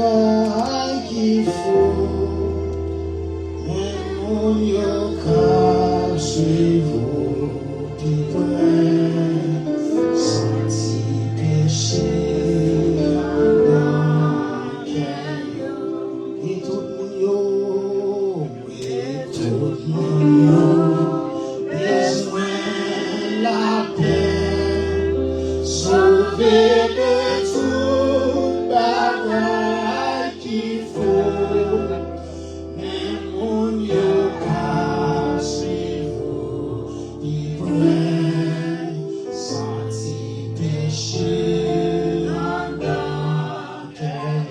bagaille qu'il faut, mais mon yo cache vous qui pourrait sentir péché dans cœur. Et tout mon yo, besoin la paix, sauver de tout bagaille qu'il faut, mais mon Dieu cassez-vous, il pourrait sentir péché en dans cœur.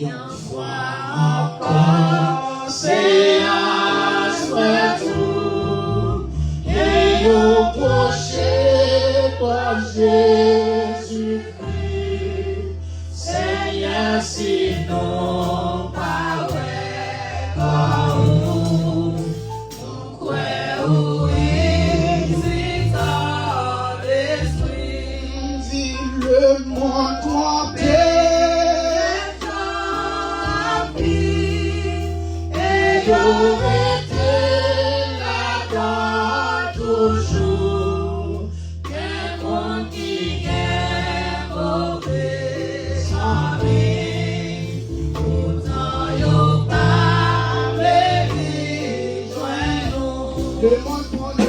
Une fois encore, c'est à soi tout, et au prochain par Jésus-Christ, Seigneur, sinon pas vrai, par nous, où il dans l'esprit, dit le monde trompé. J'aurais été là toujours, qu'un monde qui est mauvais sans vie, pourtant y'a pas les joindre. Le monde trompé.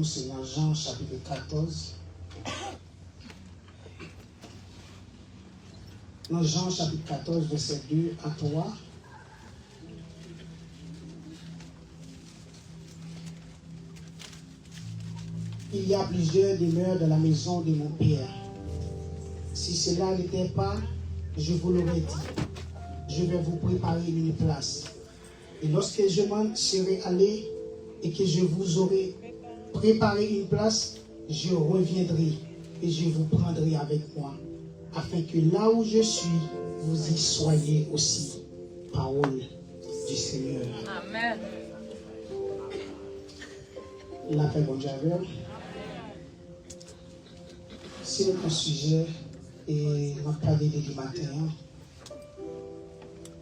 C'est dans Jean chapitre 14. Dans Jean chapitre 14, verset 2 à 3. Il y a plusieurs demeures dans la maison de mon Père. Si cela n'était pas, je vous l'aurais dit. Je vais vous préparer une place. Et lorsque je m'en serai allé et que je vous aurai préparé une place, je reviendrai et je vous prendrai avec moi, afin que là où je suis, vous y soyez aussi. Parole du Seigneur. Amen. La paix, bon Dieu. C'est notre sujet et on va parler du matin.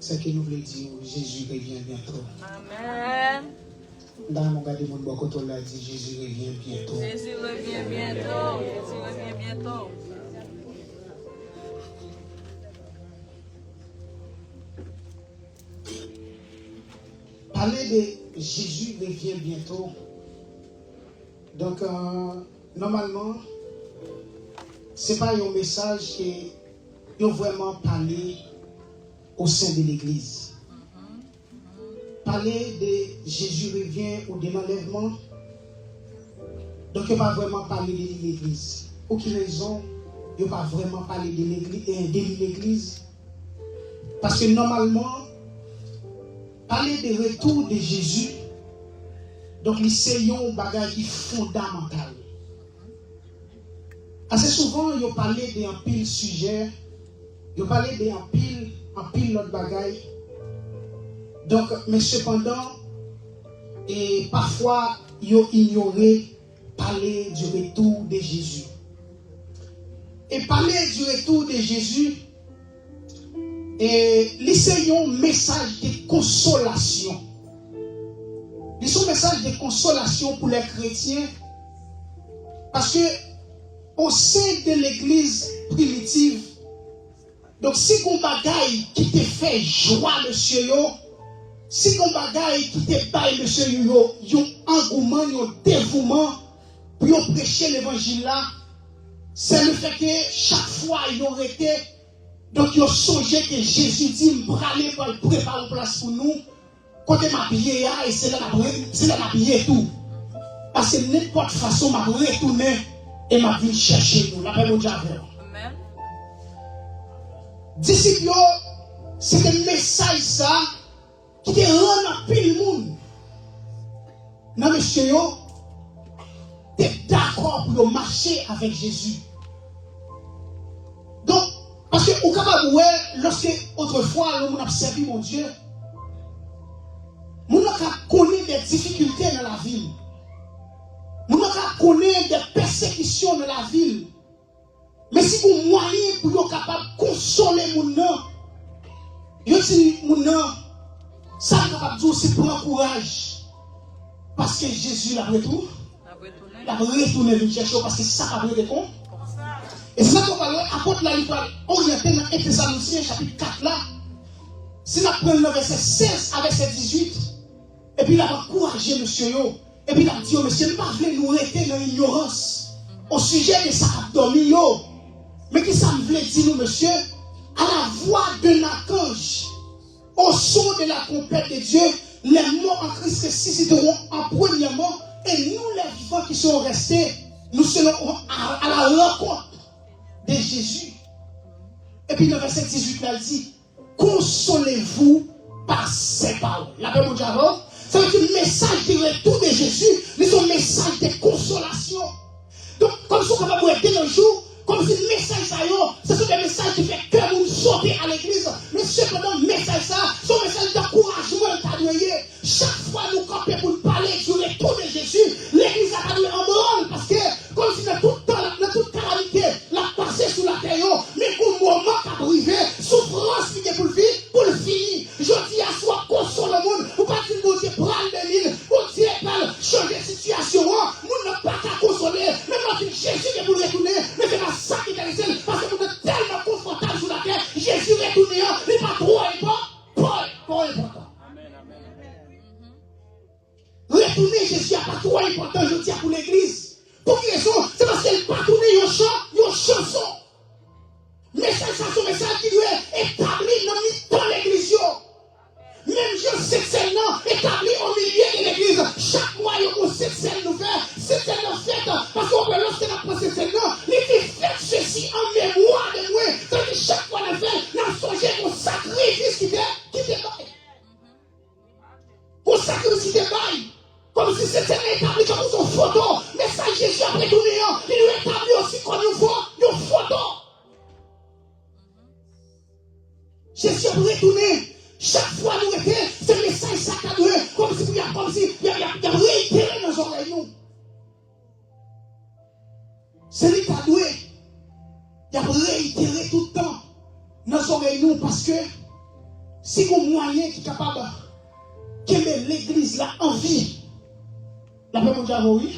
C'est que nous voulons dire Jésus revient bientôt. Amen. Dans mon gars de mon bon côté, on a dit Jésus revient bientôt. Jésus revient bientôt. Jésus revient bientôt. Parler de Jésus revient bientôt. Donc, normalement, ce n'est pas un message qui est vraiment parlé au sein de l'Église. Parler de Jésus revient ou de l'enlèvement. Donc, il ne pas vraiment parler de l'Église. Pour quelle raison il ne pas vraiment parler de l'Église? Parce que normalement, parler de retour de Jésus, donc c'est un bagage fondamental. Assez souvent, il parle d'un pile sujet, il parle d'un pile l'autre bagaille. Donc, mais cependant, et parfois, il ignoré parler du retour de Jésus. Et parler du retour de Jésus, et c'est un message de consolation. C'est un message de consolation pour les chrétiens. Parce que au sein de l'église primitive, donc si vous bagaille qui te fait joie, monsieur, si on bagaille qui te baille, monsieur, yon engouement, yon dévouement pour prêcher l'évangile là, c'est le fait que chaque fois ils ont été, donc ils ont songé que Jésus dit, m'braler pour préparer une place pour nous, côté m'habiller, et c'est là m'habiller tout. Parce que n'importe façon, m'a retourné et m'a vu chercher nous. La paix mon Dieu. Amen. Disciples, c'est un message ça qui te rend à pile monde. Non, monsieur, tu es d'accord pour marcher avec Jésus. Donc, parce que au capable, lorsque autrefois, on a servi mon Dieu, on a connu des difficultés dans la ville. On a connu des persécutions dans la ville. Mais si vous moyen pour être capable de consoler mon nom, je dis mon nom, ça est capable de dire c'est prendre courage. Parce que Jésus l'a retourné. Il a retourné venir chercher parce que ça va être con. Et c'est ça qu'on parle, apôtre là, il parle orienté dans Thessaloniciens chapitre 4 là. Si nous prenons le verset 16 à verset 18, et puis il a encouragé monsieur yo, et puis il a dit, monsieur, ne pas voulez nous rester dans l'ignorance au sujet de ça dormi yo. Mais qui ça me voulait dire nous, monsieur, à la voix d'un archange, au son de la trompette de Dieu, les morts en Christ ressusciteront en premièrement, et nous les vivants qui sont restés, nous serons à la rencontre de Jésus. Et puis le verset 18 là, il dit, consolez-vous par ces paroles. La paix mon Dieu, ça veut dire le message de retour de Jésus, c'est un message de consolation. Donc, comme si on peut vous aider un jour, comme si le message ça c'est un message qui fait que vous sortez à l'église. Mais cependant, le message ça, c'est un message d'encouragement et chaque fois nous camper pour parler du retour de Jésus, l'église a cadué en branle parce que, comme si dans tout temps, dans toute calamité, la passé sous la terre, mais au moment qui a arrivé, souffrance qui est pour le finir. Je dis à soi, console le monde, ou pas dire que Dieu prend de l'île, que Dieu parle, changer de situation, nous n'a pas qu'à consoler, mais quand Jésus est pour retourner, mais c'est pas ça qui est réalisé, parce que vous êtes tellement confortable sur la terre, Jésus retourné, il n'est pas trop important. Retourner Jésus n'est pas trop important, je dis pour l'église. Pour qui raison? C'est parce qu'elle pas tourner une chanson. Message, c'est un message qui doit être établi dans l'église. Même je sais que c'est établi au milieu de l'église. Chaque mois, il y a une scène nous faire. C'est celle fait. Parce qu'on peut lorsque nous prenons cette scène, il dit faites ceci en mémoire de moi. C'est-à-dire que chaque fois nous fait, nous songez au sacrifice qui te baille. Au sacrifice qui te baille. Comme si c'était établi comme son photo. Mais ça, Jésus a retourné. Il nous établi aussi comme une photo. Jésus a retourné. Chaque fois nous était, ce message saccadé, comme si il y a réitéré dans nos oreilles. C'est lui qui a doué. Il a réitéré tout le temps dans nos oreilles parce que si vous moyen qui est capable de mettre l'église là en vie, la paix mon Dieu, oui.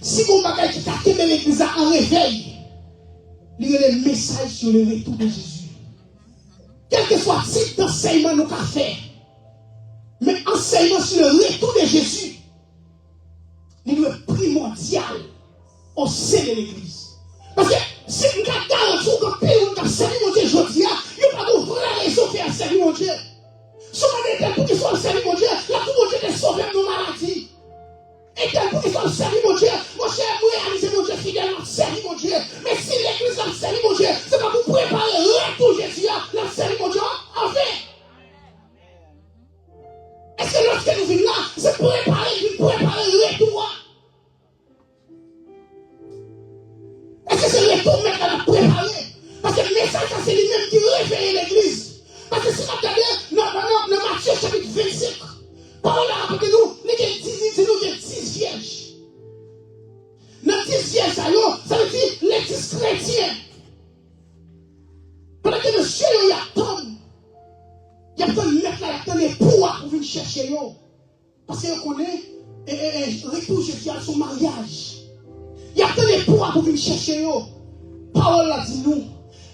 Si vous bagage qui a mettre l'église là en réveil, il y a le message sur le retour de Jésus. Quel que soit le type d'enseignement nous avons fait, mais enseignement sur le retour de Jésus, il est primordial au sein de l'église. Parce que si nous avons garanti que pays où nous avons servi mon Dieu aujourd'hui, il n'y a pas de vraie raison de faire servir mon Dieu. Si on est pour qu'il soit servi mon Dieu, là tout mon Dieu est sauvé de nos maladies. Et tel pour qu'il soit servi mon Dieu, mon cher, vous réalisez mon Dieu fidèlement, servi mon Dieu. Mais si l'église a servi mon Dieu, c'est pas pour préparer le retour Jésus, la servi mon Dieu en fait. Est-ce que lorsque nous venons là, c'est préparer le retour? Est-ce que c'est le retour maintenant à préparer? Parce que le message, c'est lui-même qui réveille l'église. Parce que si vous regardez, dans Matthieu chapitre 25, parole à rappelez-nous, il y a 10 vierges. Dans 10 vierges, ça veut dire les 10 chrétiens. Pendant que monsieur, il attend. Il attend de mettre là, il attend les pouvoirs pour venir chercher. Parce qu'il connaît, retour Jésus à son mariage. Il attend les pouvoirs pour venir chercher. Parole a dit nous,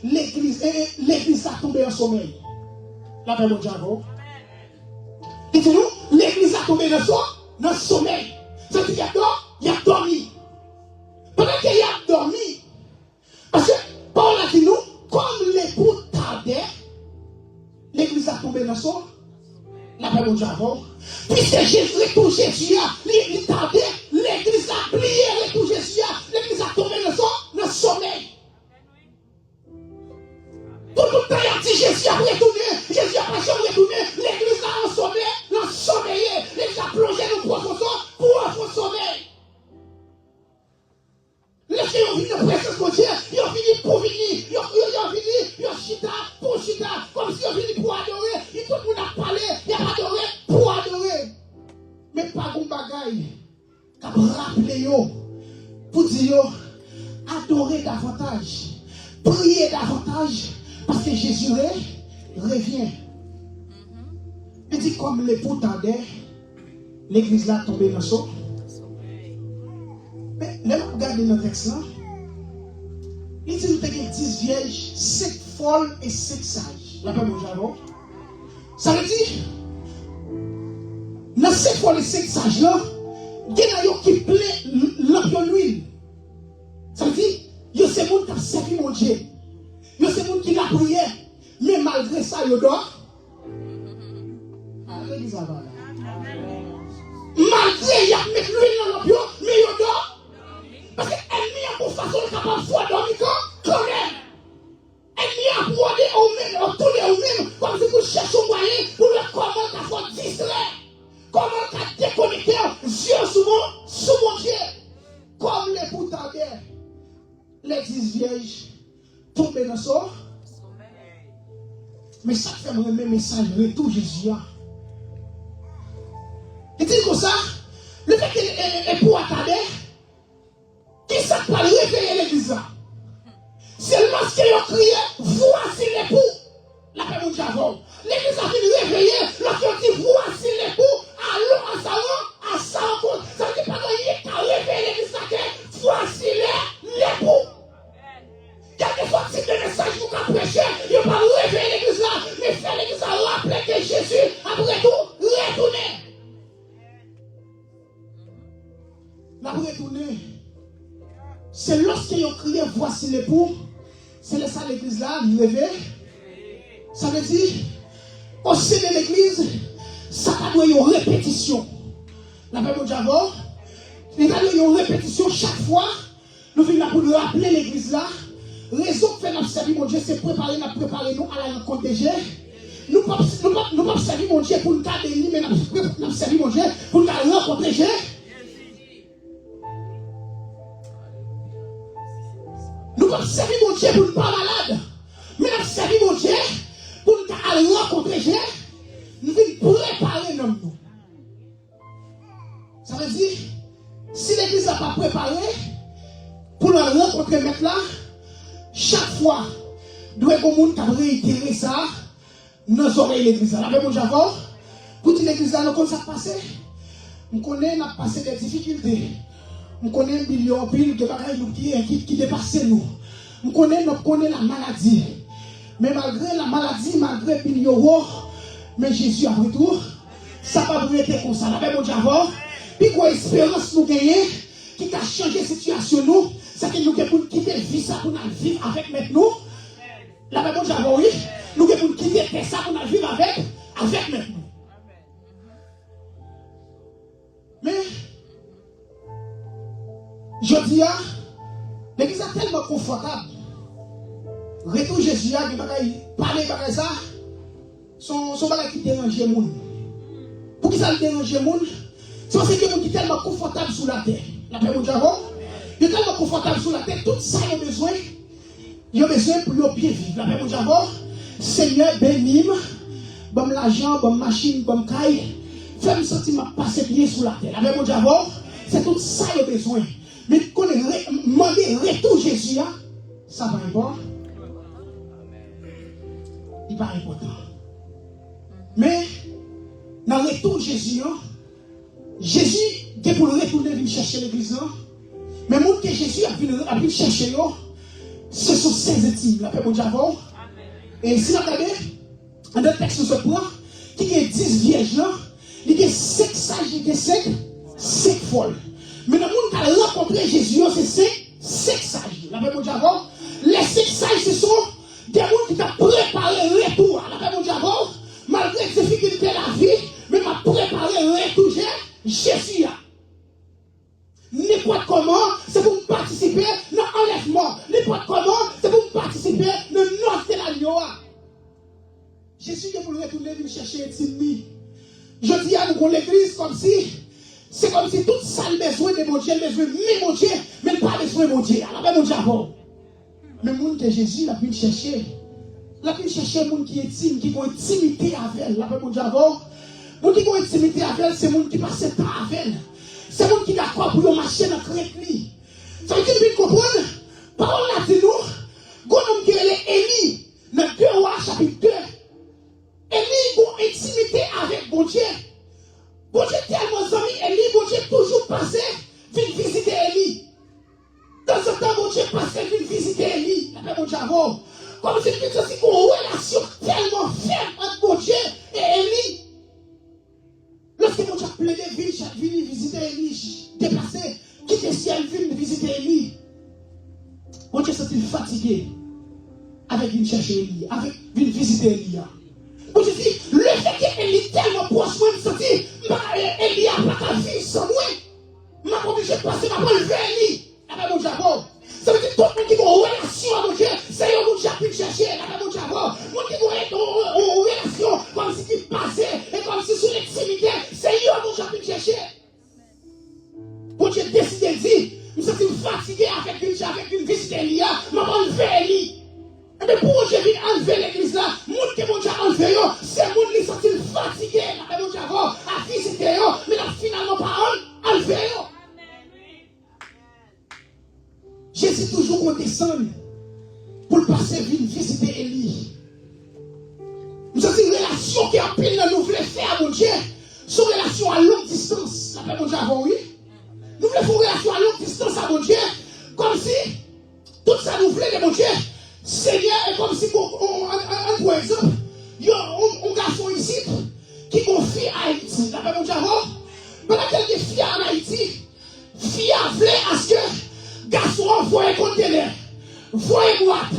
l'église a tombé en sommeil. La paix mon Dieu. Et dit nous, l'église a tombé dans le sommeil. Ça veut dire qu'il a dormi. Pendant qu'il a dormi, parce que Paul a dit nous, comme l'époux tardait, l'église a tombé dans son la paix de avant. Puisque Jésus, retour Jésus, il tardait, l'église a plié, retour Jésus, l'église a tombé dans le sommeil. Tout le temps, il a dit Jésus a retourné, Jésus a pas retourné, l'église a sommeillé, l'église a plongé dans le profond pour un faux sommeil. Les gens ont fini de présence de Dieu, ils ont fini pour venir, ils ont fini, ils ont chita pour chita, comme si ils ont fini pour adorer, et tout le monde a parlé, il a adoré pour adorer. Mais pas de bagaille, qui a rappelé pour dire adorer davantage, prier davantage, parce que Jésus revient. Il dit comme l'époux tardait, l'église là tombée dans son. Mais là, regardez notre texte là. Il dit nous avons 10 vierges, 5 folles et 5 sages. La même chose. Ça veut dire, dans 5 folles et 5 sages là, il y en a qui plaît l'eau l'huile. Ça veut dire, il y a ces gens qui ont servi mon Dieu. Il y a ces gens qui l'ont prié. Mais malgré ça, il y a d'autres. Malgré il y a mis l'huile dans l'eau, mais il y a d'autres. Parce qu'elle a pour façon capable de dormir quand même. Elle a pour aller au même, tourner au même, comme si vous cherchez un moyen pour le comment t'as fait distraire. Comment t'as déconnecté, yeux sous mon Dieu. Comme les boutons d'air. Les 10 vierges tombées dans son. Mais ça fait le même message, retour Jésus. Et dit comme ça, le fait qu'elle est pour attendre. Qui ça peut réveiller l'église là? C'est lorsqu'ils ont crié, voici l'époux. La paix de Javon. L'église a fini réveiller, lorsqu'ils ont dit, voici l'époux, allons à sa rencontre. Ça veut dire pas qu'il a réveillé l'église là, voici l'époux. Quelquefois, si le message vous a prêché, il n'a pas réveillé l'église là, mais fait l'église à rappeler que Jésus, après tout, retourné. La retourné. C'est lorsqu'ils ont crié voici l'époux, c'est ça l'église là, levé. Ça veut dire, au sein de l'église, ça a donné une répétition. La même Javon, il a donné une répétition chaque fois. Nous venons pour nous rappeler l'église là. Raison que fait notre service, mon Dieu, c'est préparer nous à la rencontre de Dieu. Nous ne pas servir mon Dieu pour nous garder, mais nous servir mon Dieu pour nous rencontrer Dieu. Nous ne servir mon Dieu pour ne pas malade. Mais nous servir mon Dieu pour nous rencontrer Dieu. Nous devons préparer nous. Ça veut dire, si l'église n'a pas préparé pour nous rencontrer maintenant, chaque fois, nous devons réitérer ça dans nos oreilles l'église. La même chose avant, pour dire l'église, nous connaissons ça passé. Nous connaissons passé des difficultés. Nous connaissons un million de piles qui dépassent nous. Nous connaissons la maladie. Mais malgré la maladie, malgré le million, mais Jésus a retour. Ça va vous être comme ça. La même chose avant. Puis quoi espérance nous gagner qui a changé la situation nous. C'est que nous devons quitter la vie ça pour nous vivre avec maintenant. La même chose avant, oui. Nous devons quitter ça pour nous vivre avec maintenant. Mais je dis, l'église est tellement confortable. Retour Jésus, parler de ça, son bagage qui dérange le monde. Pour qui ça dérange le monde? C'est parce que les gens sont tellement confortables sous la terre. La paix de Dieu, ils sont tellement confortables sous la terre. Tout ça, ils ont besoin pour leur bien vivre. La paix de Dieu, Seigneur, bénis-moi, bon l'argent, bon machine, bon caille, fais-moi sentir passer bien sous la terre. La paix de Dieu, c'est tout ça qu'ils ont besoin. Mais quand on demande retour Jésus, ça va important. Il va important. Mais dans le retour Jésus, Jésus, dès pour le retourner, il chercher l'église. Mais le que Jésus a pu chercher, ce sont ses études. La paix de Dieu. Et si vous regardez, un autre texte se prend, qui est 10 vierges là, Il y a 5 sages, il y a 5 folles. Mais le monde qui a rencontré Jésus, c'est 5 sages. La paix mon Dieu avant. Les 5 sages, ce sont des gens qui t'ont préparé le retour. La paix mon Dieu avant. Malgré les difficultés de la vie, mais m'a préparé le retour Jésus. N'importe comment, c'est pour participer dans l'enlèvement. N'importe comment, c'est pour participer dans le noce de l'agneau. Jésus qui voulait retourner venir chercher un petit. Je dis à nous l'église comme si, c'est comme si toute ça le besoin de mon Dieu, le besoin de mon Dieu, mais pas besoin de mon Dieu. Alors, mon Dieu avant. Mais le monde que Jésus l'a pu chercher. Il a pu chercher le monde qui est intime, qui a une intimité avec elle. Alors, mon Dieu avant. Le monde qui a une intimité avec elle, c'est le monde qui passe pas avec elle. C'est le monde qui est d'accord pour marcher dans le crédit. Ça veut dire que vous comprenez? Parole là, c'est nous. Un homme qui est Élie, dans 2 Rois, chapitre 2. Élie a une intimité avec bon Dieu. Bon Dieu tellement ami, Élie, bon Dieu toujours passé, vient visiter Élie. Dans ce temps, bon Dieu passé, vient visiter Élie. La paix, bon Dieu avant. Comme si c'est aussi une relation tellement ferme entre bon Dieu et Élie. Lorsque mon Dieu a plaidé, vient visiter Élie, déplacé, quitter le ciel, vient visiter Élie. Mon Dieu s'est fatigué avec une chercher Élie, avec vient visiter Élie. Bon Dieu dit, le fait qu'Élie est tellement proche, moi je me dis, Élie a pas de vie sans moi. Je suis obligé de passer ma parole vers Élie. Avec mon Dieu. Ça veut dire que tout le monde qui a une relation avec Dieu, c'est un monde qui a pu chercher. Avec mon Dieu. Moi qui a une relation comme si tu passais et comme si sous l'extrémité, c'est un monde qui a pu chercher. Bon Dieu décide de dire, je me suis fatigué avec une visite d'Élie, je vais enlever Élie. Mais pour Dieu vient enlever l'église là, le monde qui mon Dieu a enlevé, c'est le monde qui sont fatigué, mon Dieu a visité, mais là finalement pas enlevé. Jésus toujours qu'on descend pour passer visiter Élie. Nous avons une relation qui a pile dans nous voulons faire, mon Dieu. C'est une relation à longue distance. La paix, mon Dieu, avant, oui. Nous voulons faire une relation à longue distance à mon Dieu. Comme si tout ça nous voulait de mon Dieu. Seigneur est comme si, par exemple, il y a un garçon ici qui confie à Haïti. La paix, mon Dieu, avant. Pendant qu'elle est fière en Haïti, fière voulait à ce que garçon voyez conteneur, voyez boîte,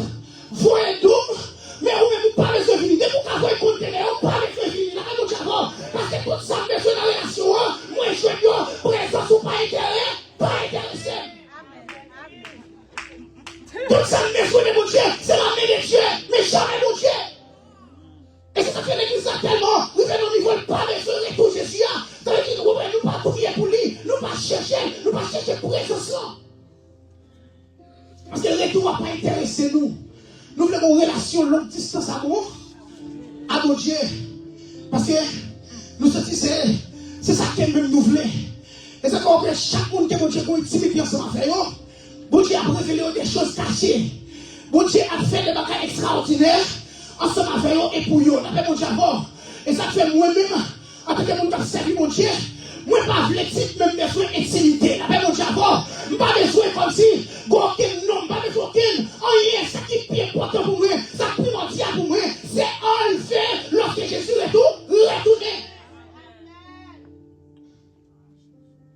voyez double, mais on ne pas besoin de venir. Dès qu'on voit conteneur, on ne pas besoin de venir. Parce que tout ça, besoin de la relation, moi je suis présence ou pas intéressé. Tout ça, besoin de mon Dieu, c'est la main de Dieu, mais jamais mon Dieu. Et c'est ça que l'église a tellement, nous venons au niveau pas besoin de tout Jésus. Ça veut dire que nous ne pouvons pas prier pour lui, nous ne pouvons pas chercher présence là. Parce que le retour ne va pas intéresser nous. Nous voulons une relation longue distance à mon Dieu. Parce que nous sommes c'est ça que même nous voulons. Et c'est qu'on chaque monde qui est mon Dieu, qui est intimité ensemble avec eux. Bon Dieu a révélé des choses cachées. Bon Dieu a fait des bagages extraordinaires ensemble avec eux et pour eux. Mon Dieu avant. Et ça fait moi-même, en tant que monde qui a servi mon Dieu, moi pas le titre même besoin d'intimité. Mon Dieu avant. Pas besoin comme si, aucun nom, pas besoin aucun. Rien, ça qui est important pour moi, ça qui est primordial pour moi, c'est enlever lorsque Jésus retourner.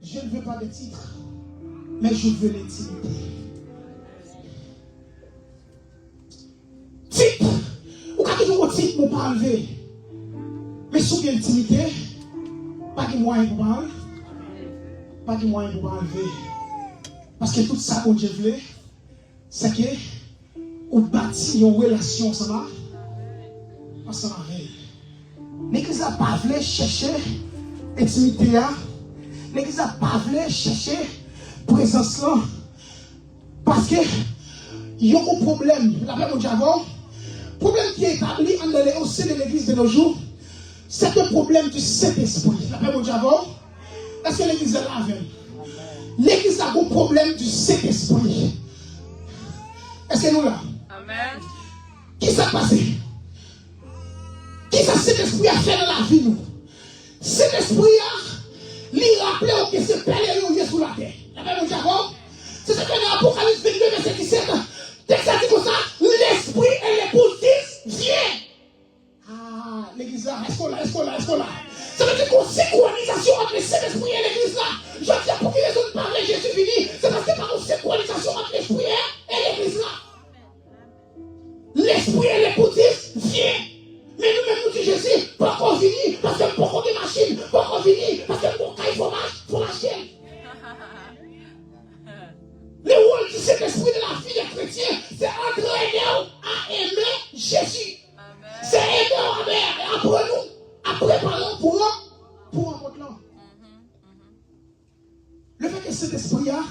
Je ne veux pas de titre, mais je veux l'intimité. Titre, ou quand toujours un titre, mon pas enlever. Mais sous l'intimité, pas de moyen pour parler. Pas de moyen pour enlever. Parce que tout ça qu'on Dieu voulait, c'est que on bâtit une relation ensemble avec. L'église n'a pas voulu chercher intimité, l'église n'a pas voulu chercher présence là. Parce que il y a un problème, la paix mon Dieu avant, problème qui est établi au sein de l'église de nos jours, c'est le problème du Saint-Esprit. La paix mon Dieu avant, est-ce que l'église est là avec? L'église a un problème du Saint-Esprit. Est-ce que nous là? Amen. Qui s'est passé? Qui ça Saint-Esprit a fait dans la vie nous? Saint-Esprit a lui rappelé que c'est Père qui est sous la terre. La paix mon Dieu avant. C'est ce que dans l'Apocalypse 22, verset 17. Texte dit comme ça, l'Esprit et l'épouse disent, viens. Ah, l'église là, est-ce qu'on là? Ça veut dire qu'on sait qu'on Saint-Esprit et l'église là. Je dis pour qui raison de parler Jésus fini, c'est parce que par une synchronisation entre l'esprit et l'église là. L'esprit et l'écoutiste vient. Mais nous-mêmes nous disons Jésus, pas qu'on finit, parce que pour qu'on des machines, pas qu'on finit, parce que pour qu'il faut la chaîne. Le rôle du Saint-Esprit de la vie des chrétiens, c'est entraîner à aimer Jésus. C'est aimer à mère et après nous, à préparer pour un autre là. Le fait que cet esprit là,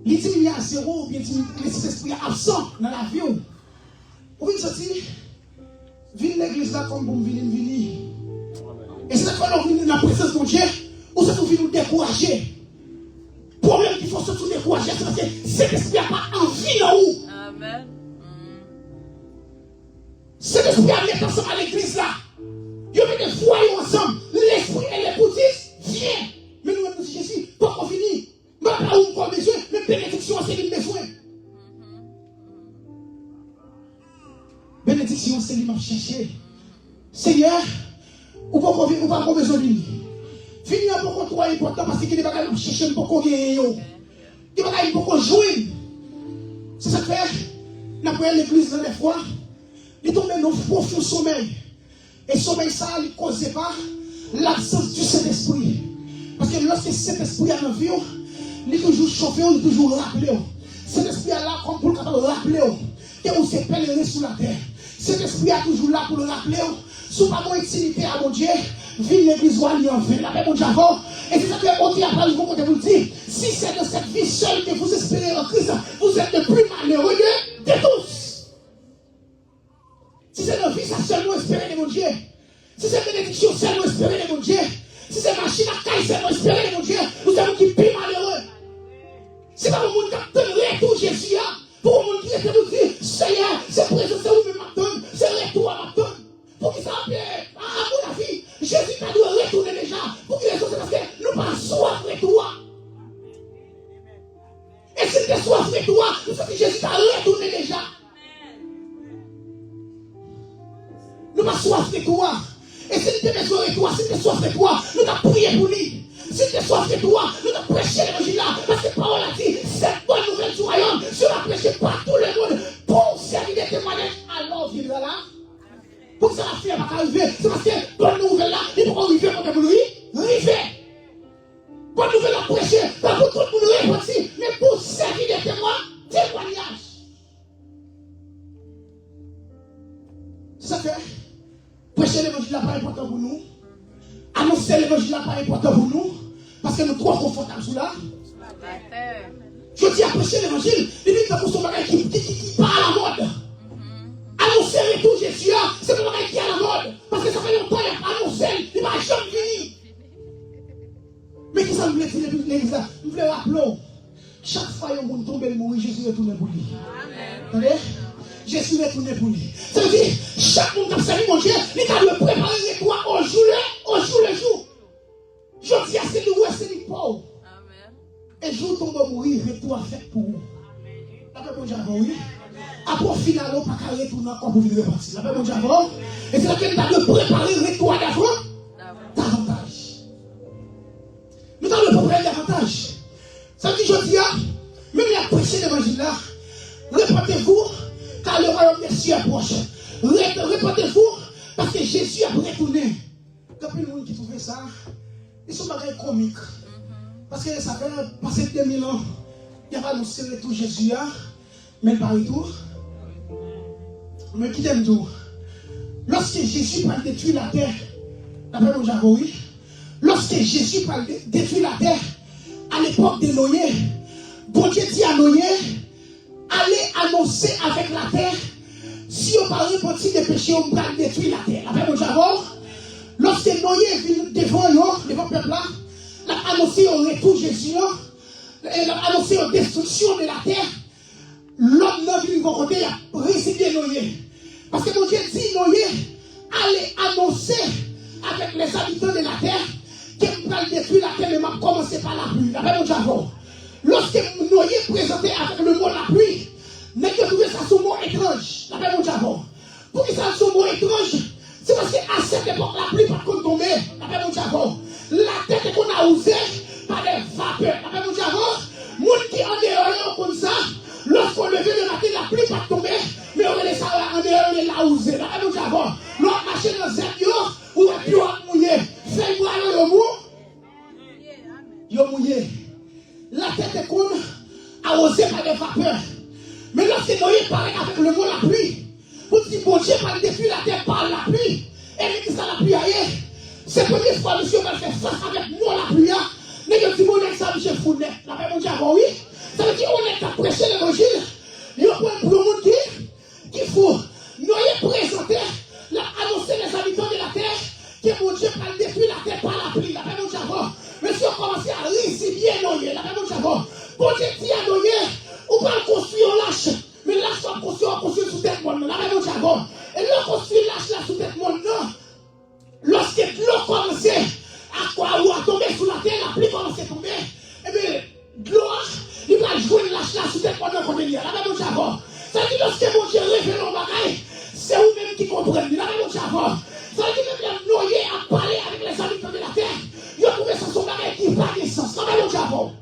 il diminue à zéro, ou bien que cet esprit est absent dans la vie. Vous pouvez sortir, venir l'église là comme vous venez. Et c'est quand on vient dans la présence de Dieu, ou c'est pour nous décourager. Le problème qu'il faut surtout décourager, c'est parce que cet esprit n'a pas envie dans vous. Amen. Cet esprit a mis ensemble à l'église là. Il y a des foyers ensemble. L'esprit et l'écoutiste viennent. Mais nous, nous disons Jésus, pas qu'on finit. Mais pas où on a besoin, mais bénédiction, c'est une besoin. Bénédiction, c'est lui m'a cherché. Seigneur, ou pas qu'on besoin de lui. Fini un peu trop important parce qu'il n'est pas capable de chercher un peu qu'on gagne. Il n'est pas capable de jouer. C'est ça que fait. Nous avons l'église dans les fois. Il tombe dans un profond sommeil. Et sommeil ça, il ne cause pas l'absence du Saint-Esprit. Parce que lorsque cet esprit a envie, il est toujours chauffé, il est toujours rappelé. Cet esprit est là comme pour le rappeler que vous êtes pèlerin sur la terre. Cet esprit est toujours là pour le rappeler. Si vous n'avez pas utilité à mon Dieu, vive l'église ou aller en fait. La paix, mon Dieu, avant. Et c'est ça que on dit après, je vais vous dire. Si c'est de cette vie seule que vous espérez en Christ, vous êtes le plus malheureux de tous. Si c'est une vie, ça seulement espérer de mon Dieu. Si c'est bénédiction, seulement espérer de mon Dieu. Si c'est machine à caille, seulement espérer de mon Dieu. Vous êtes qui plus malheureux. C'est pas le monde qui attend le retour Jésus. Pour le monde qui est nous dire, Seigneur, c'est présent, c'est vous-même m'attendre, c'est le retour à m'attendre. Pour qu'il s'appelle, à mon avis, Jésus n'a dû retourner déjà. Pour qu'il retourne, c'est parce que nous pas soif de toi. Et si nous avons soif de toi, nous savons que Jésus t'a retourné déjà. Nous pas soif de toi. Et si nous avons besoin de toi, si nous avons soif de toi, nous avons prié pour lui. Si tu as soif de toi, nous avons prêché l'évangile là. Parce que Paul a dit, cette bonne nouvelle du royaume sera prêchée par tout le monde pour servir des témoignages. Alors viendra là. Pour que ça la faire pas arriver. C'est parce que bonne nouvelle là, il faut arriver pour que vous arriver. Bonne nouvelle là prêcher, pas pour tout le monde répondre, mais pour servir des témoignages. C'est ça que prêcher l'évangile là pas important pour nous. Annoncer l'évangile là pas important pour nous. Parce que nous sommes trop confortables sous là. Je dis à prêcher l'évangile, il dit que pour son bagage qui part à la mode. Annoncer le retour Jésus, c'est le bagage qui est à la mode. Parce que ça fait longtemps qu'il a annoncé, il ne va jamais venir. Mais qui ça me voulait dire l'église là? Je voulais rappeler, chaque fois que vous tombez, Jésus retourne pour lui. Attendez? Jésus retourne pour lui. Ça veut dire, chaque monde qui a servi mon Dieu, il a préparé les toi au jour le jour. Je dis à celui où c'est les pauvres. Et jour tombe à mourir, retour fait pour vous. La paix, mon Dieu, oui. Après, au final, on ne peut pas retourner encore pour venir repartir. La paix, mon Dieu, et c'est là qu'il a de préparer le retour davantage. Nous avons le préparer davantage. Ça veut dire, je dis, même la prêcher l'évangile là, répétez-vous, car le royaume des cieux approche. Répétez-vous, parce que Jésus a retourné. Quand il y a des gens qui trouvent ça, ils sont pas comiques. Parce que ça fait passer 2000 ans, il n'y a pas annoncé le retour Jésus, même pas retour. Mais qui t'aime tout? Lorsque Jésus va détruire la terre, d'après mon Java, oui. Lorsque Jésus va détruire la terre, à l'époque de Noé, bon Dieu dit à Noé, allez annoncer avec la terre, si on parle de péché, on va détruire la terre. D'après mon Java, lorsque Noé vient devant le peuple là, il a annoncé au retour Jésus, il a annoncé la destruction de la terre. L'homme n'a vu mon côté, il a résidé Noé. Parce que mon Dieu dit Noé, allez annoncer avec les habitants de la terre qu'il va détruire la terre, mais m'a commencé par la pluie. D'après mon Dieu, lorsque Noé présentait avec le mot la pluie, n'est que trouvé ça son mot étrange. D'après mon Dieu, pour que ça soit un mot étrange, c'est parce qu'à cette époque, la pluie pas tomber. D'après mon Dieu, la terre était laousé par des vapeurs. La même avant, monde qui en dehors comme ça, lorsqu'on levait le matin, la pluie pas tomber, mais on laisse ça en dehors les laousé. La même avant, l'autre marché dans Z, ou puis on mouillé, fait moi yo mouillé. La tête est comme arrosée par des vapeurs. Mais lorsque Noé parle avec le mot la pluie, vous dites, bon Dieu, par depuis la terre par la pluie, et il dit ça la pluie ailleurs. C'est la première fois que monsieur va faire face avec moi la pluie. Mais il dit, mon ça, monsieur Founet, la même chose avant, oui. Ça veut dire, on est à prêcher l'évangile. Il y a un pour le monde qui faut. Noé présenter, annoncer les habitants de la terre, que mon Dieu parle depuis la terre par la pluie, la même chose avant. Monsieur a commencé à résilier Noé, la même chose avant. Bon Dieu dit à Noé, on va construire un lâche. Mais lâche va construire sous tête monde. La même chose avant. Et là, construire lâche là sous tête monde, non. Lorsque l'eau commençait à tomber sous la terre, la pluie commençait à tomber, et bien, l'eau, il va jouer lâche là sous tête monde comme il y a. La même chose avant. Ça veut dire lorsque mon Dieu révèle un bagaille, c'est vous-même qui comprenez. La même chose avant. Ça veut dire même Noé a parlé avec les habitants de la terre. Il a trouvé ça son bagaille qui n'a pas de sens. La même chose avant.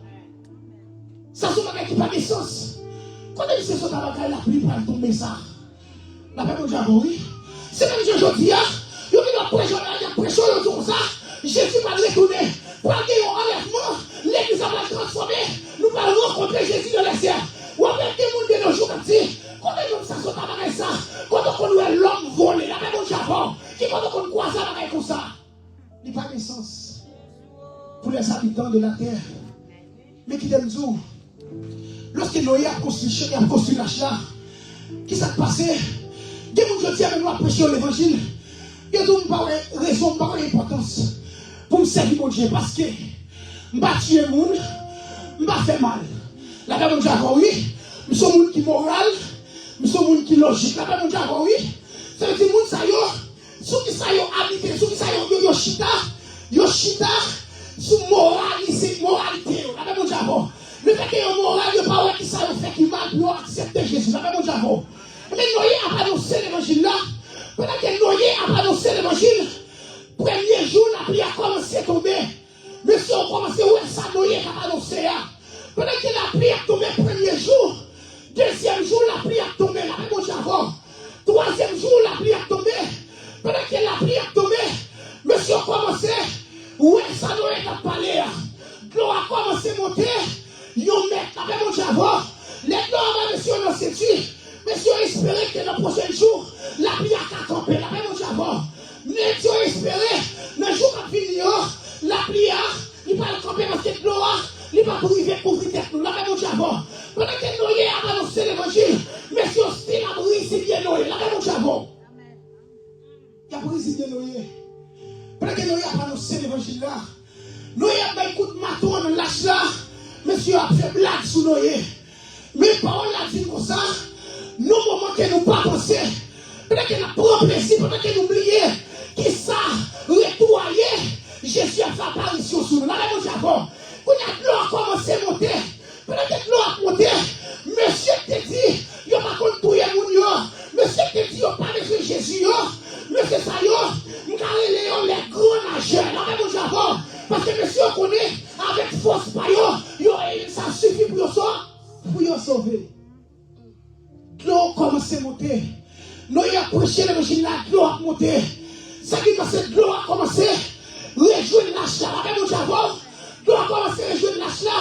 Ça son bagaille qui n'a pas de sens. Quand il se sont dans la pluie va tomber ça. La même chose avant, oui. C'est même je dis, il y a une pression autour de ça. Jésus va retourner. Pour aller au enlèvement, l'église va transformer. Nous allons rencontrer Jésus dans les cieux. Ou avec des gens de nos jours comme si, quand on ça, quand on voit l'homme voler, la même chose avant, qui quand on croit ça, comme ça, il n'y a pas de sens pour les habitants de la terre. Mais qui t'aime tout. Lorsque Noé a construit la char, qui s'est passé? Des gens qui avec moi prêcher l'évangile, il y a donc pas raison, pas d'importance pour me servir mon Dieu parce que je ne vais pas tuer les gens, je ne vais pas faire mal. La même chose avant, oui. Nous sommes des gens qui sont moral, nous sommes des gens qui sont logiques. La même chose avant, oui. Ça veut dire que ceux qui sont habités, ceux qui sont yoshita, sous moralité. La même chose avant. Le fait qu'il y ait un moral, il n'y a pas qui ça fait qui mal pour accepter Jésus. La même chose avant. Mais Noé a annoncé l'évangile là. Pendant que Noé a annoncé l'évangile, premier jour, la pluie a commencé à tomber. Monsieur a commencé à voir ça, Noé a annoncé. Pendant que la pluie a tombé premier jour, deuxième jour, la pluie a tombé. La même chose avant. Troisième jour, la pluie a tombé. Pendant que la pluie a tombé, monsieur a commencé à voir ça, Noé a parlé. L'eau a commencé à monter. Yon met la même chose avant. Les gens, monsieur, ont senti. Monsieur espérait que le prochain jour, la pluie a campé, la même chose avant. Monsieur espérait, le jour qui finit, la pluie il va camper parce que l'eau, il va couvrir tête nous, la même chose avant. Pendant que Noé a annoncé l'évangile, monsieur still a brisé bien Noé, la même chose avant. Il a brisé bien Noé. Pendant que Noé a annoncé l'évangile là, Noé a fait un coup de marteau dans le lâche là, monsieur a fait blague sur Noé. Mais parole a dit comme ça. Nous, moments que nous pas penser, peut-être que nous prenons plaisir, peut-être que nous oublions, qui ça, retourner, Jésus a fait apparition sur nous. La même chose avant. Quand l'eau a commencé à monter, peut-être que l'eau a monté, monsieur te dit, il n'y a pas contre tout le monde, monsieur te dit, il n'y a pas besoin de Jésus, monsieur ça y est, nous avons les grands nageurs. La même chose avant. Parce que monsieur connaît, avec force, ça suffit pour y sauver. L'eau commence à monter. Noé a prêché l'évangile là, l'eau a monté. Ça qui passe, l'eau a commencé à rejoindre l'âge là. La même chose avant, l'eau a commencé à rejoindre l'âge là.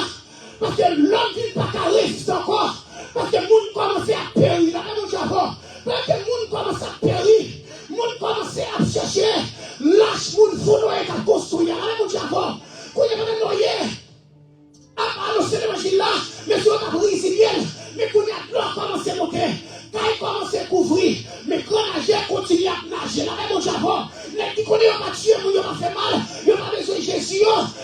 Parce que l'homme ne peut pas résister encore. Parce que le monde commence à périr. La même chose avant. Parce que le monde commence à périr. Le monde commence à chercher. L'âge, le monde faut Noé à construire. La même chose avant. Quand il y a Noé a annoncé l'évangile là, mais si on a brisé bien. Mais quand l'eau a commencé à monter, quand il commence à couvrir, mais quand nageur continue à nager, la même chose avant, les qui connaissent pas tuer, ils n'ont pas fait mal, ils n'ont pas besoin de Jésus,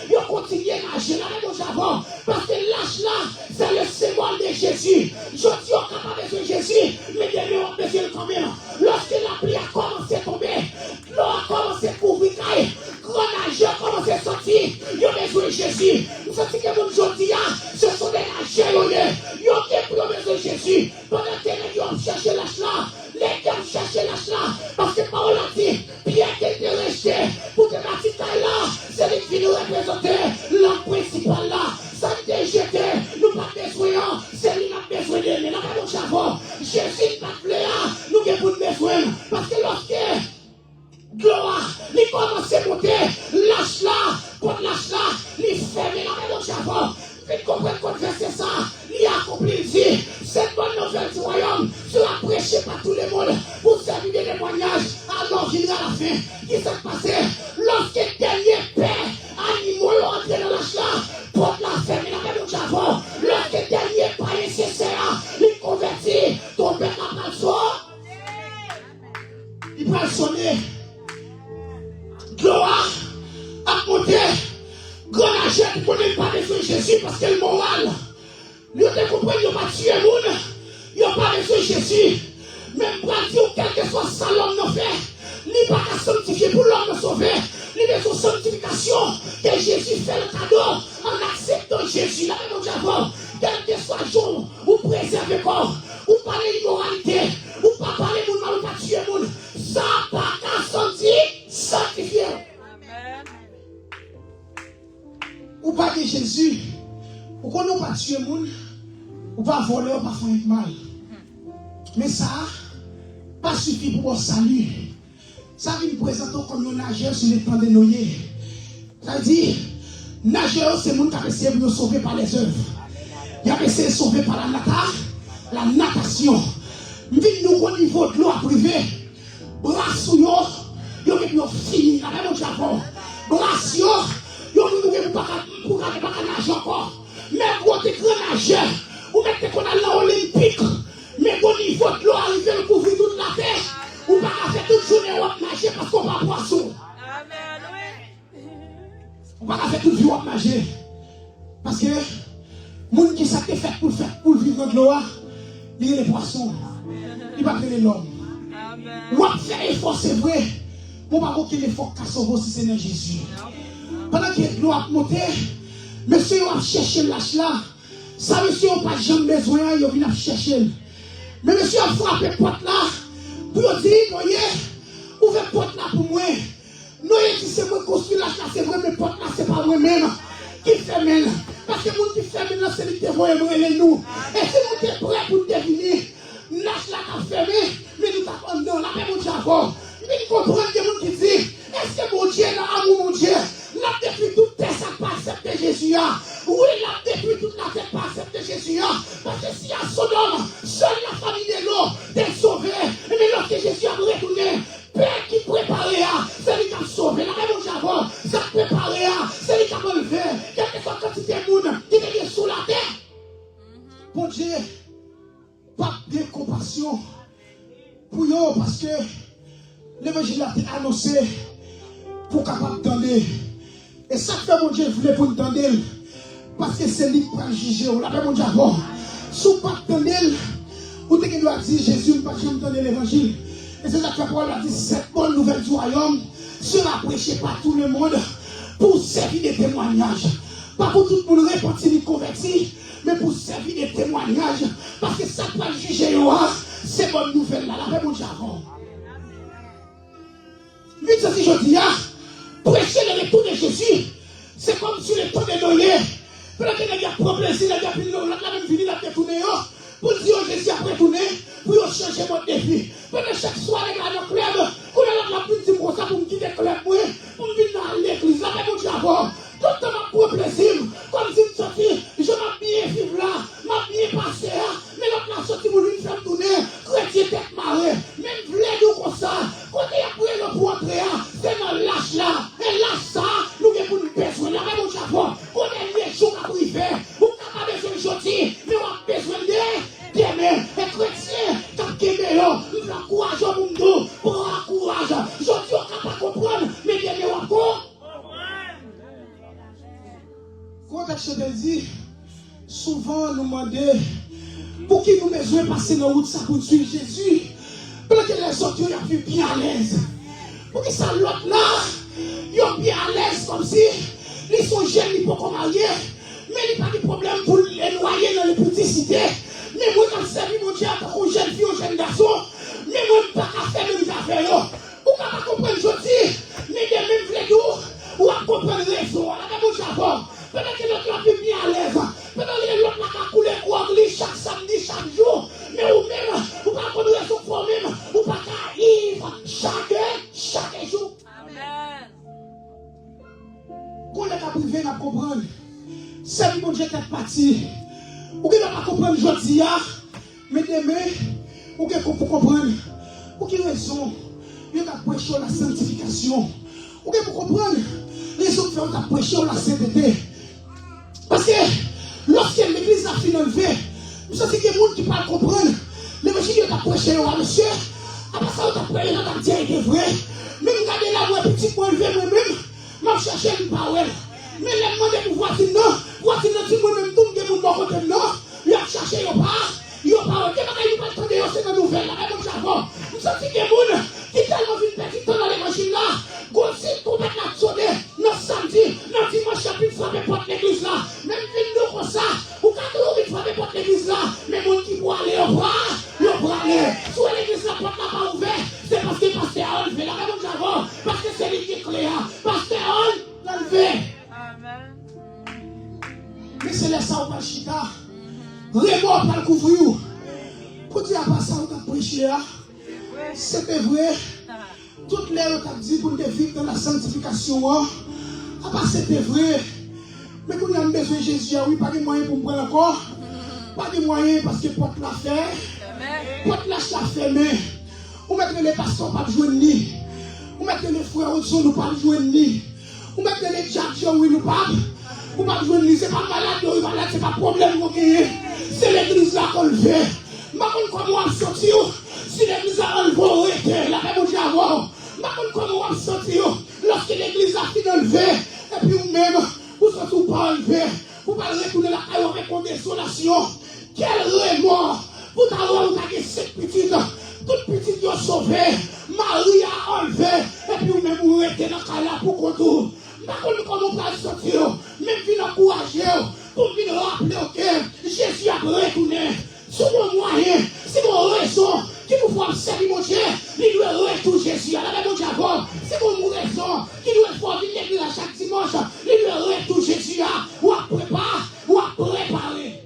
ils continuent à nager, la même chose avant, parce que l'âge là, c'est le symbole de Jésus. Je dis, on n'a pas besoin de Jésus, mais ils ont besoin quand même. Lorsque la pluie a commencé à tomber, l'eau a commencé à couvrir, grand nageur a commencé à sortir, ils ont besoin de Jésus. Vous savez que mon aujourd'hui, ce sont des nageurs, ils ont besoin de Jésus. Pendant que les gens cherchent l'âge là, les gens cherchent l'âge là, parce que Paul a dit, Pierre qui était resté pour te bâtir là, c'est lui qui nous représente. besoin. Parce que lorsque gloire, il commence à monter, lâche là, contre lâche là, il ferme la main de Javon. Vite comprendre qu'on fait ça, il accomplit, il dit, cette bonne nouvelle du royaume sera prêchée par tout le monde pour servir de témoignage. Alors viendra la fin. Qui s'est passé? Lorsque dernier père, animaux ont entré dans lâche là, porte la ferme la main de Javon. Lorsque dernier pas nécessaire, il convertit, ton père n'a pas le sort. Il va sonner. Gloire à monter. Grand agent pour ne pas besoin de Jésus parce que le moral. Lui, on comprend, il n'a pas tué le monde. Il n'a pas besoin de Jésus. Même pour dire quel que soit ça, l'homme n'a fait. Il n'a pas qu'à sanctifier pour l'homme sauver. Il a son sanctification que Jésus fait le cadeau en acceptant Jésus. La même diable, quel que soit le jour, ou préserver le corps, ou parler d'immoralité, ou pas parler de mal, ou pas tuer le monde. Ça n'a pas qu'à sanctifier. Ou pas de Jésus, ou qu'on n'a pas tué le monde, ou pas voler, ou pas faire mal. Mais ça, pas suffit pour salut. Ça vient présenter comme un nageur sur le temps de Noé. Ça dit, nageur, c'est le monde qui a essayé de nous sauver par les œuvres. Il a essayé de sauver par la natation. Vite nous au niveau de l'eau à privé. Bras sous yo, yo nous fini, la même Japon. Bras yo, yo nous pas nager encore. Mais pour des grands nageurs, ou mettez qu'on a l'Olympique. Mais au niveau de l'eau, arriver à couvrir toute la terre. Ou pas faire toute journée ou nager parce qu'on va poisson. On va faire toute vie ou nager. Parce que les gens qui sont fait pour vivre dans l'eau, ils sont les poissons. Ils ne vont pas créer l'homme. Ou va faire effort, c'est vrai. On va pas aucun effort qu'à sauver si c'est dans Jésus. Pendant que l'eau a monté, monsieur a cherché l'âge là. Ça, monsieur n'a pas jamais besoin, il vient chercher. Mais monsieur a frappé porte là. Pour dire, voyez, ouvrez porte là pour moi. Noé dit, c'est moi qui construis là, c'est vrai, mais porte là, c'est pas moi-même. Qui fait même. Parce que le monde qui fait même, c'est lui qui voit nous. Et si nous sommes prêts pour deviner, Nash là qui a fermé, mais nous avons dans la même Javon. Mais nous comprenons que les gens qui disent, est-ce que mon Dieu est là, amour mon Dieu? Là, depuis toute terre, ça pas accepté Jésus. Oui, là, depuis toute la terre, pas accepté Jésus. Parce que si à Sodome, seule la famille de l'eau est sauvée. Mais lorsque Jésus a retourné, Père qui préparait, c'est lui qui a sauvé. La même Javon, ça préparait, c'est lui qui a enlevé. Quelle que soit la quantité de monde qui est sous la terre. Bon Dieu, pas de compassion pour eux parce que l'évangile a été annoncé pour capable d'entendre. Et ça fait mon Dieu voulait pour entendre parce que c'est lui qui va juger. On l'appelle mon Dieu avant. Si vous ne pas entendre, vous devez dire Jésus ne pas jamais entendre l'évangile. Et c'est ça que Paul a dit, cette bonne nouvelle du royaume sera prêchée par tout le monde pour servir de témoignage. Pas pour tout le monde repentir et convertir, mais pour servir de témoignage. Parce que ça va juger, c'est bonne nouvelle là, l'appelle mon Dieu avant. Vite, ça si je dis, prêcher le retour de Jésus, c'est comme sur le temps de Noé. Pendant qu'il y a problème, il y a pris la même vie, il a détourné. Pour dire Jésus a retourné, pour changer mon défi. Pendant chaque soir, il y a un club, pour la petite pour ça, pour me quitter le club, pour me venir dans l'église, là, mais mon Dieu, tout le temps, pour plaisir, comme si je sortis, je m'ai bien vivre là, m'a bien passé, mais l'autre là, sorti pour lui faire tourner, chrétien tête marée, même v'lait nous comme ça, quand il y a pris le pour entrer, c'est dans l'âge là, et l'âge ça, nous avons pour nous besoin, là, mais mon Dieu, on est les jours à priver, on n'a pas besoin de jeudi, mais on a besoin de demain, et chrétien, quand il est là, nous encourageons mon dos, pour encourager, jeudi, on ne peut pas comprendre, mais demain, on encore. Quand je dit, souvent nous demandons pour qui nous besoin de passer dans la route ça pour suivre Jésus. Pour que les autres soient bien à l'aise. Pour que ça l'autre là, ils sont bien à l'aise comme si ils sont jeunes, ils ne peuvent pas marier. Mais il n'y a pas de problème pour les noyer dans les petites cités. Mais moi, quand je servis mon Dieu, pour une jeune fille, un jeune garçon, mais moi, je ne peux pas faire mes affaires. Vous ne pouvez pas comprendre aujourd'hui, mais les mêmes vlédours, ou à comprendre les raisons. On a mon Japon. Pendant que l'autre l'a fait bien à l'aise, pendant que l'autre l'a coulé quoi chaque samedi, chaque jour, mais ou même, ou pas connaître son fort même, ou pas qu'à comprendre. C'est mon Dieu qui est parti. Ou qui ne va pas comprendre aujourd'hui, mais demain, ou qui pour comprendre. Pour quelle raison il a prêché la sanctification. Ou qui pour comprendre raison qui a prêché la sainteté. Parce que lorsque l'église a fini enlevé, vous savez qu'il y a des gens qui ne peuvent pas comprendre. L'évangile qui a prêché à monsieur, après ça, on a prêché, on a dit qu'il est vrai. Même regardez là, moi, petit point levé moi-même, je cherche une parole. Mais les gens de pouvoir dire non, voici notre moi-même, tout le monde côté non, il a cherché, il a pas, il a pas, il a pas entendu, c'est une nouvelle, la même chose. Vous savez qu'il y a des gens qui tellement vite petit temps dans l'évangile là, aussi tout le monde a sonné, non samedi, non dimanche, chapitre frapper porte l'église là, même vite comme ça, ou quand on vient frapper porte l'église là, mais les gens qui vont aller au bras, ils vont aller, soit l'église la porte n'a pas ouverte, c'est parce que le pasteur a enlevé la même chose, parce que c'est lui qui est clair, pasteur a enlevé. Amen. Mais c'est là ça, on va chita. Remords par le couvrir. Pour dire à part ça, on a prêché. C'était vrai. Toutes les gens ont dit pour nous vivre dans la sanctification. À part c'était vrai. Mais quand on a besoin de Jésus, oui, pas de moyens pour me prendre encore. Pas de moyens parce que porte la fait. Porte la fermée. Ou mettre les pasteurs pas jouer ni. Ou mettre les frères au son nous pas jouer ni. Ou mettre les diacres oui nous pas. Ou pas jouer ni. C'est pas malade, c'est pas problème qu'on gagne. C'est l'église là qu'on le fait. Par contre, comment on sortir? Si l'église a enlevé, la même chose avant. Par contre, comment on sortir? Lorsque l'église a fini d'enlever, et puis vous-même, vous sortez pas enlever, vous pas retourner la caille avec une désolation. Quel remords! Vous avez 7 petites, toutes petites sont sauvées. Marie a enlevé, et puis vous-même vous restez dans la caille pour contour. Par contre, comment on va sortir? Même venir encourager, pour venir rappeler que Jésus a retourné. C'est mon moyen, c'est mon raison qui nous faut servir mon Dieu. Il doit retourner Jésus. À la même chose avant, c'est mon raison qui doit faire l'église à chaque dimanche. Il doit retourner Jésus. Ou à préparer, ou à préparer.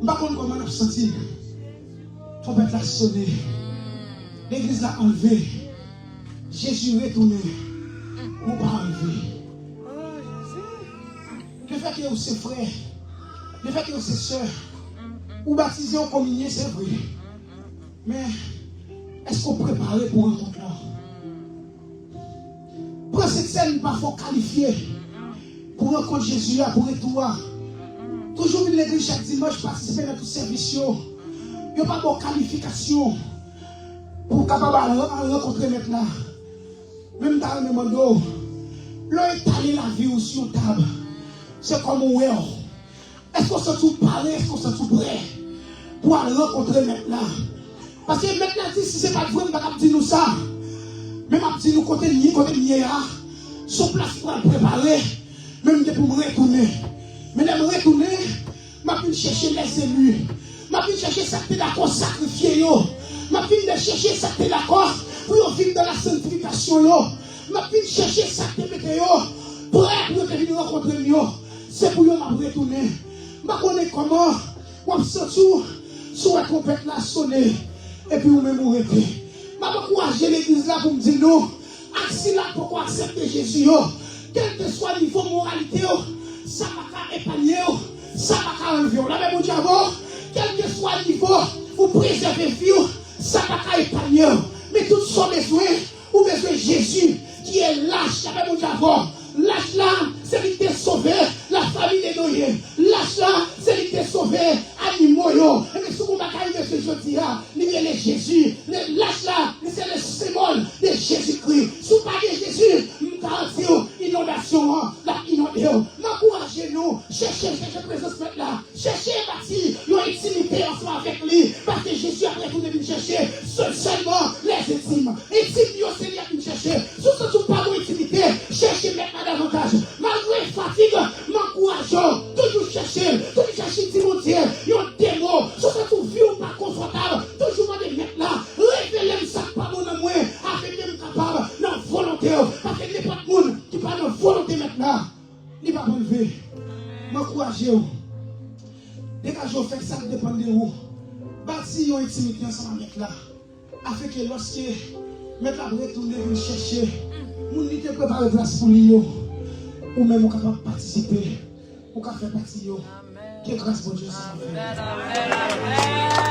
Par contre, comment on a senti? Il faut mettre la sonner. L'église l'a enlevé. Jésus est retourné. On pas enlevé. Le fait que vous ses frères, le fait que vous ses soeurs, ou baptisés en communion, c'est vrai. Mais est-ce qu'on prépare pour un rencontre là? Pour cette scène, parfois qualifiée pour rencontrer Jésus, pour retour. Toujours une l'église chaque dimanche, participer dans tout service. Il n'y a pas de qualification pour capable rencontrer maintenant. Même dans le même endroit, l'étaler la vie sur la table, c'est comme un well. Est-ce qu'on s'est tout parlé, est-ce qu'on s'est tout prêt pour aller rencontrer maintenant? Parce que maintenant, si ce n'est pas vrai, je ne vais pas dire nous ça. Même à dire nous côté lié, sur place pour préparer, même pour me retourner. Mais de me retourner, je vais chercher les élus. Je vais chercher ça qui est d'accord, sacrifier. Je vais chercher ça qui est d'accord pour vivre dans la sanctification. Je vais chercher ça qui est prêt pour venir rencontrer. C'est pour me retourner. Je ne connais comment on se sent sur la trompette là sonner. Et puis vous me répétez. Je vais encourager l'église là pour me dire non. Si là pour accepter Jésus, quel que soit le niveau de moralité, ça va pas épargner, ça va pas enlever. La même chose avant, quel que soit le niveau, vous préservez vie, ça va pas épargner. Mais tout son besoin, ou besoin de Jésus qui est lâche, la même chose avant. Lâche là, c'est lui qui est sauvé, la famille est noyée. Lâche là, c'est lui qui est sauvé, animaux. Et ce qu'on va carrément ce jeudi là, il y a Jésus. Lâche là, c'est le symbole de Jésus-Christ. Si vous parlez de Jésus, nous garantis inondation, la inondée. M'encouragez-nous, cherchez présence là. Cherchez bâtir une intimité ensemble avec lui. Parce que Jésus a retourné nous chercher seulement les intimes. Intimes, c'est lui qui nous chercher. Si vous ne pas vos intimités, cherchez maintenant davantage. Malgré fatigue, m'encourageons. Toujours chercher Timothée. Il y a des mots. Si vous ne vivez pas confortable, toujours me mettre là. Révélez ça pas mon amour. Avec même capable, non volonté. Parce que n'est pas de monde qui parle de volonté maintenant. Il va relever. M'encouragez-vous. Dès que je fais ça, dépend de vous. Bâtir une intimité ensemble avec là. afin que lorsque mettre la retourner venir chercher, mon qui te prépare place pour lui, ou même on capable de participer, on capable faire partie, que grâce pour Dieu s'en fait. Amen.